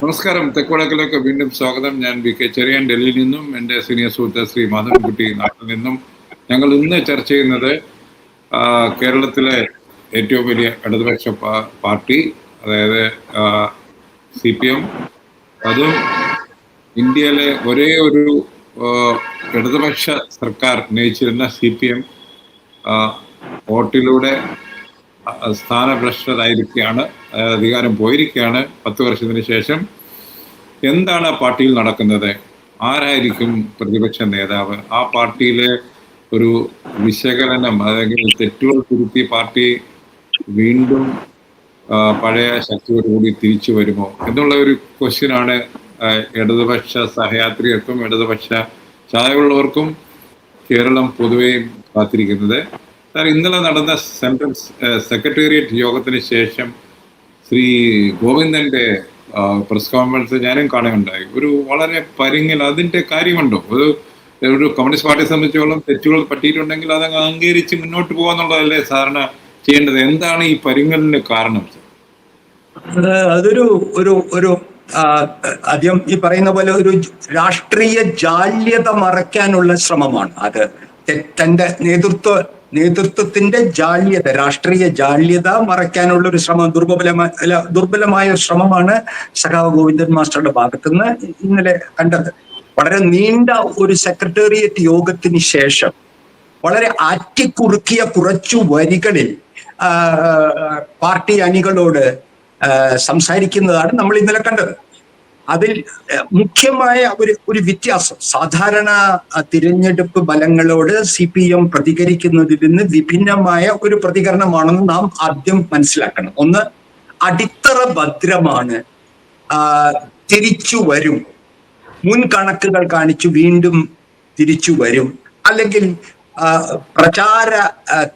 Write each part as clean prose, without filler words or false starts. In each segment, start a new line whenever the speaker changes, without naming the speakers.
നമസ്കാരം. തെക്കുവടക്കിലേക്ക് വീണ്ടും സ്വാഗതം. ഞാൻ വി.കെ. ചെറിയാൻ ഡൽഹിയിൽ നിന്നും എൻ്റെ സീനിയർ സുഹൃത്ത് ശ്രീ മാധവൻകുട്ടി നാട്ടിൽ നിന്നും. ഞങ്ങൾ ഇന്ന് ചർച്ച ചെയ്യുന്നത് കേരളത്തിലെ ഏറ്റവും വലിയ ഇടതുപക്ഷ പാർട്ടി, അതായത് CPM, അതും ഇന്ത്യയിലെ ഒരേ ഒരു ഇടതുപക്ഷ സർക്കാർ നയിച്ചിരുന്ന CPM വോട്ടിലൂടെ സ്ഥാനഭ്രഷ്ടരായിരിക്കുകയാണ്, അധികാരം പോയിരിക്കുകയാണ് 10 വർഷത്തിന് ശേഷം. എന്താണ് ആ പാർട്ടിയിൽ നടക്കുന്നത്? ആരായിരിക്കും പ്രതിപക്ഷ നേതാവ്? ആ പാർട്ടിയിലെ ഒരു വിശകലനം, അല്ലെങ്കിൽ തെറ്റുകൾ തിരുത്തി പാർട്ടി വീണ്ടും പഴയ ശക്തിയോടുകൂടി തിരിച്ചു വരുമോ എന്നുള്ള ഒരു ക്വസ്റ്റ്യനാണ് ഇടതുപക്ഷ സഹയാത്രികർക്കും ഇടതുപക്ഷ ചായവുള്ളവർക്കും കേരളം പൊതുവെ കാത്തിരിക്കുന്നത്. ഇന്നലെ നടന്ന സെൻട്രൽ സെക്രട്ടേറിയറ്റ് യോഗത്തിന് ശേഷം ശ്രീ ഗോവിന്ദന്റെ പ്രസ് കോൺഫറൻസ് ഞാനും കാണുകയുണ്ടായി. ഒരു വളരെ പരിങ്ങൽ, അതിന്റെ കാര്യമുണ്ടോ? ഒരു കമ്മ്യൂണിസ്റ്റ് പാർട്ടിയെ സംബന്ധിച്ചോളം തെറ്റുകൾ പറ്റിയിട്ടുണ്ടെങ്കിൽ അതങ്ങ് അംഗീകരിച്ച് മുന്നോട്ട് പോകാന്നുള്ളതല്ലേ സാധാരണ ചെയ്യേണ്ടത്. എന്താണ് ഈ പരിങ്ങലിന് കാരണം?
അതൊരു ഒരു ഒരു ആദ്യം ഈ പറയുന്ന പോലെ ഒരു രാഷ്ട്രീയ ജാള്യത മറയ്ക്കാനുള്ള ശ്രമമാണ്. അത് തന്റെ നേതൃത്വത്തിന്റെ ജാള്യത, രാഷ്ട്രീയ ജാള്യത മറയ്ക്കാനുള്ള ഒരു ശ്രമം, ദുർബലമായ ഒരു ശ്രമമാണ് സഖാവ് ഗോവിന്ദൻ മാസ്റ്ററുടെ ഭാഗത്തുനിന്ന് ഇന്നലെ കണ്ടത്. വളരെ നീണ്ട ഒരു സെക്രട്ടേറിയറ്റ് യോഗത്തിന് ശേഷം വളരെ ആറ്റിക്കുറുക്കിയ കുറച്ചു വരികളിൽ പാർട്ടി അണികളോട് സംസാരിക്കുന്നതാണ് നമ്മൾ ഇന്നലെ കണ്ടത്. അതിൽ മുഖ്യമായ ഒരു വ്യത്യാസം, സാധാരണ തിരഞ്ഞെടുപ്പ് ഫലങ്ങളോട് CPM പ്രതികരിക്കുന്നതിൽ നിന്ന് വിഭിന്നമായ ഒരു പ്രതികരണമാണെന്ന് നാം ആദ്യം മനസ്സിലാക്കണം. ഒന്ന്, അടിത്തറ ഭദ്രമാണ്, തിരിച്ചു വരും, മുൻകണക്കുകൾ കാണിച്ചു വീണ്ടും തിരിച്ചു വരും, അല്ലെങ്കിൽ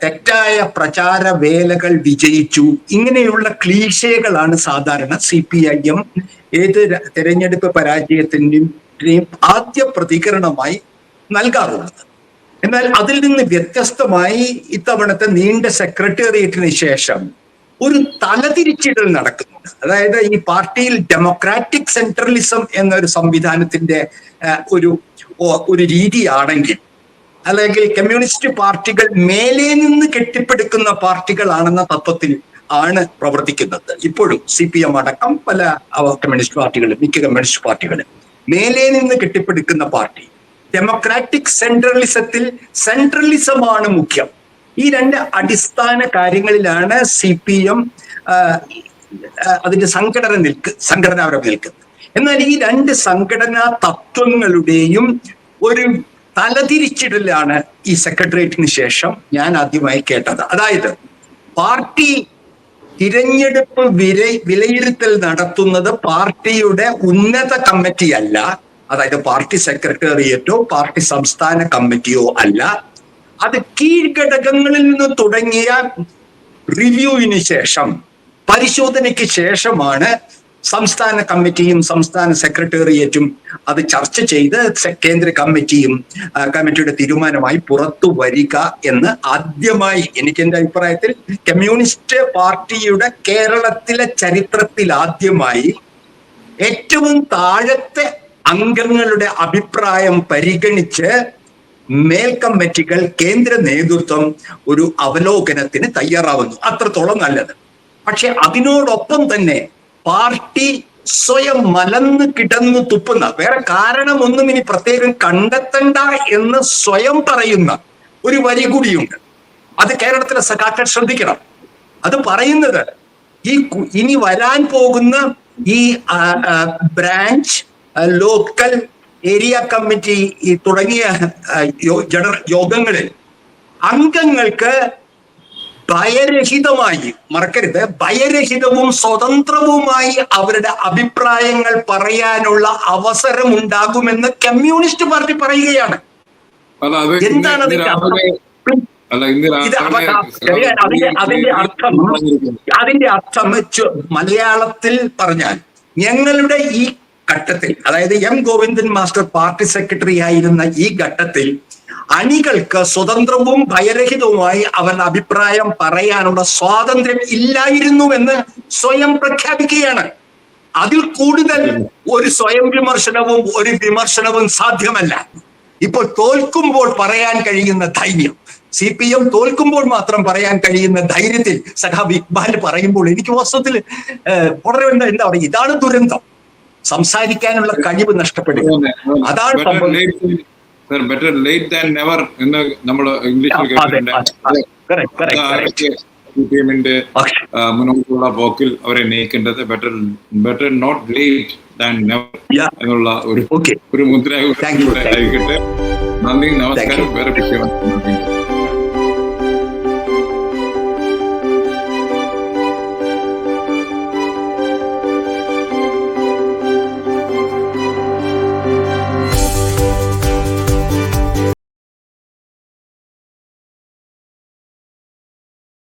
തെറ്റായ പ്രചാര വേലകൾ വിജയിച്ചു, ഇങ്ങനെയുള്ള ക്ലീശകളാണ് സാധാരണ CPIM ഏത് തെരഞ്ഞെടുപ്പ് പരാജയത്തിന്റെയും ആദ്യ പ്രതികരണമായി നൽകാറുള്ളത്. എന്നാൽ അതിൽ നിന്ന് വ്യത്യസ്തമായി ഇത്തവണത്തെ നീണ്ട സെക്രട്ടേറിയറ്റിന് ശേഷം ഒരു തലതിരിച്ചിടൽ നടക്കുന്നുണ്ട്. അതായത് ഈ പാർട്ടിയിൽ ഡെമോക്രാറ്റിക് സെൻട്രലിസം എന്നൊരു സംവിധാനത്തിന്റെ ഒരു രീതിയാണെങ്കിൽ, അല്ലെങ്കിൽ കമ്മ്യൂണിസ്റ്റ് പാർട്ടികൾ മേലെ നിന്ന് കെട്ടിപ്പടുക്കുന്ന പാർട്ടികളാണെന്ന തത്വത്തിൽ ആണ് പ്രവർത്തിക്കുന്നത്. ഇപ്പോഴും CPM അടക്കം പല കമ്മ്യൂണിസ്റ്റ് പാർട്ടികളും, മിക്ക കമ്മ്യൂണിസ്റ്റ് പാർട്ടികളും മേലെ നിന്ന് കെട്ടിപ്പടുക്കുന്ന പാർട്ടി. ഡെമോക്രാറ്റിക് സെൻട്രലിസത്തിൽ സെൻട്രലിസമാണ് മുഖ്യം. ഈ രണ്ട് അടിസ്ഥാന കാര്യങ്ങളിലാണ് CPM അതിന്റെ സംഘടനാപരം നിൽക്കുന്നത്. എന്നാൽ ഈ രണ്ട് സംഘടനാ തത്വങ്ങളുടെയും ഒരു തലതിരിച്ചിടലാണ് ഈ സെക്രട്ടേറിയറ്റിന് ശേഷം ഞാൻ ആദ്യമായി കേട്ടത്. അതായത് പാർട്ടി തിരഞ്ഞെടുപ്പ് വിലയിരുത്തൽ നടത്തുന്നത് പാർട്ടിയുടെ ഉന്നത കമ്മിറ്റിയല്ല, അതായത് പാർട്ടി സെക്രട്ടേറിയറ്റോ പാർട്ടി സംസ്ഥാന കമ്മിറ്റിയോ അല്ല. അത് കീഴ്ഘടകങ്ങളിൽ നിന്ന് തുടങ്ങിയ റിവ്യൂവിന് ശേഷം, പരിശോധനയ്ക്ക് ശേഷമാണ് സംസ്ഥാന കമ്മിറ്റിയും സംസ്ഥാന സെക്രട്ടേറിയറ്റും അത് ചർച്ച ചെയ്ത് കേന്ദ്ര കമ്മിറ്റിയുടെ തീരുമാനമായി പുറത്തു വരിക എന്ന് ആദ്യമായി, എനിക്ക് എൻ്റെ അഭിപ്രായത്തിൽ കമ്മ്യൂണിസ്റ്റ് പാർട്ടിയുടെ കേരളത്തിലെ ചരിത്രത്തിൽ ആദ്യമായി ഏറ്റവും താഴത്തെ അംഗങ്ങളുടെ അഭിപ്രായം പരിഗണിച്ച് മേൽക്കമ്മിറ്റികൾ, കേന്ദ്ര നേതൃത്വം ഒരു അവലോകനത്തിന് തയ്യാറാവുന്നു. അത്രത്തോളം നല്ലത്. പക്ഷെ അതിനോടൊപ്പം തന്നെ പാർട്ടി സ്വയം മലന്ന് കിടന്നു തുപ്പുന്ന, വേറെ കാരണമൊന്നും ഇനി പ്രത്യേകം കണ്ടെത്തണ്ട എന്ന് സ്വയം പറയുന്ന ഒരു വരി കൂടിയുണ്ട്. അത് കേരളത്തിലെ സഖാക്കൾ ശ്രദ്ധിക്കണം. അത് പറയുന്നത് ഇനി വരാൻ പോകുന്ന ഈ ബ്രാഞ്ച്, ലോക്കൽ, ഏരിയ കമ്മിറ്റി തുടങ്ങിയ യോഗങ്ങളിൽ അംഗങ്ങൾക്ക് ഭയരഹിതമായി, മറക്കരുത്, ഭയരഹിതവും സ്വതന്ത്രവുമായി അവരുടെ അഭിപ്രായങ്ങൾ പറയാനുള്ള അവസരം ഉണ്ടാകുമെന്ന് കമ്മ്യൂണിസ്റ്റ് പാർട്ടി പറയുകയാണ്. എന്താണ് അതിന്റെ അർത്ഥം മലയാളത്തിൽ പറഞ്ഞാൽ, ഞങ്ങളുടെ ഈ ഘട്ടത്തിൽ, അതായത് M. Govindan master party secretary ആയിരുന്ന ഈ ഘട്ടത്തിൽ അണികൾക്ക് സ്വതന്ത്രവും ഭയരഹിതവുമായി അവരുടെ അഭിപ്രായം പറയാനുള്ള സ്വാതന്ത്ര്യം ഇല്ലായിരുന്നുവെന്ന് സ്വയം പ്രഖ്യാപിക്കുകയാണ്. അതിൽ കൂടുതൽ ഒരു സ്വയം വിമർശനവും ഒരു വിമർശനവും സാധ്യമല്ല. ഇപ്പോൾ തോൽക്കുമ്പോൾ പറയാൻ കഴിയുന്ന ധൈര്യം, CPM തോൽക്കുമ്പോൾ മാത്രം പറയാൻ കഴിയുന്ന ധൈര്യത്തിൽ സഖാബ് ഇക്ബാൽ പറയുമ്പോൾ എനിക്ക് വാസ്തവത്തിൽ വളരെ എന്താ പറയുക, ഇതാണ് ദുരന്തം. സംസാരിക്കാനുള്ള കഴിവ് നഷ്ടപ്പെടുക, അതാണ്
ബെറ്റർ ലേറ്റ് ദാൻ നെവർ എന്ന് നമ്മൾ ഇംഗ്ലീഷിൽ CPM-ന്റെ മുന്നോട്ടുള്ള പോക്കിൽ അവരെ നയിക്കേണ്ടത് better not late than never എന്നുള്ള ഒരു മുദ്ര ആയിരിക്കട്ടെ. നന്ദി, നമസ്കാരം. വേറെ വിഷയം